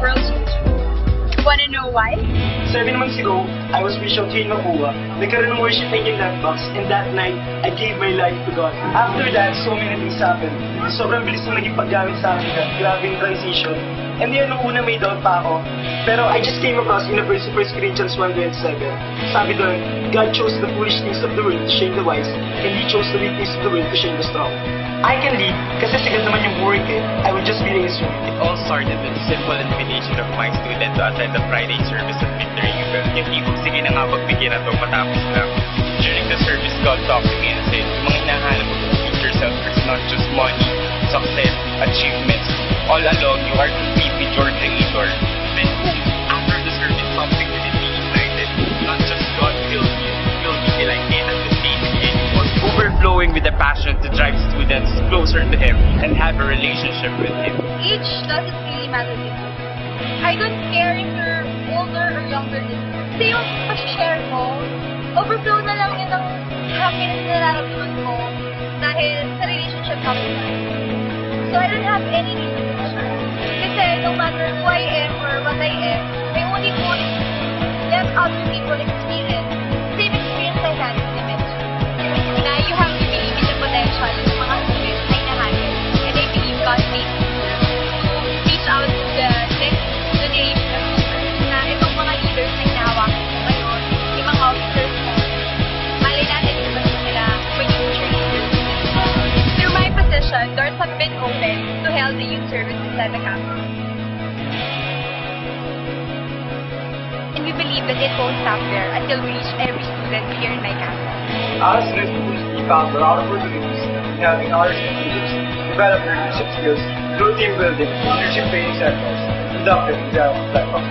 world suits you. Wanna know why? 7 months ago, I was Bishop Kane Makua. Nagkaroon ng worship in that box, and that night, I gave my life to God. After that, so many things happened. Sobrang bilis na naging paggamit sa akin, grabe yung transition. And then, nung una may doubt pa ako. Pero I just came across in a verse of 1 Corinthians 1:27. Sabi doon, God chose the foolish things of the world to shame the wise, and He chose the weak things of the world to shame the strong. I can lead, kasi sigat naman yung work eh. I will just be the instrument. It all started with a simple invitation of my student to attend the Friday service at Victory Eagle. Yung ibig sige na nga magbigyan na ito matapos lang. During the service, God talked to me and said, mga hinahanap mo to feed yourself is not just money, success, achievements. All along, you are to meet with your Creator. Then, after the service, something within me ignited. Not just God filled me till I came at the stage again. Was overflowing with the passion to drive students closer to Him and have a relationship with Him. Age doesn't really matter to me. I don't care if you're older or younger than me. Kasi yung pag-share mo, overflow na lang yun ng happiness na nararamdaman mo dahil sa relationship natin. So I don't have any reason to share. Kasi no matter who I am or what I am, I only want to let other people experience the same experience I had in the ministry. Na you have to believe in the potential ng mga students na hinahanap. And I believe God made me to reach out to the next generation of leaders na itong mga leaders na hinahawakan ko ngayon, yung mga officers mo, malay natin kung ba sila maging cheerleaders. Through my position, doors have been open to held the youth service inside the campus. And we believe that it won't stop there until we reach every student here in my campus. Our students we found a lot of opportunities in helping our students develop their leadership skills through team building, leadership training sessions, conducted in their platforms.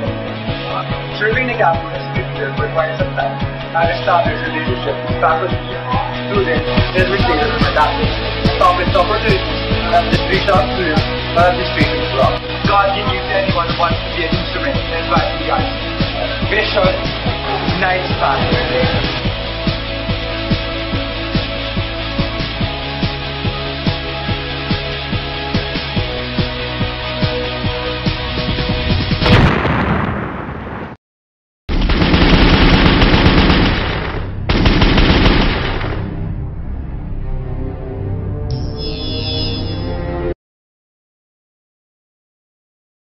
Serving the campus as leader requires some time and establish relationship with faculty, students, and administrators and adapters. Establish opportunities and just reach out to you and administrators as well. God can use anyone who wants to be an instrument in advancing the arts. Vision, unites family.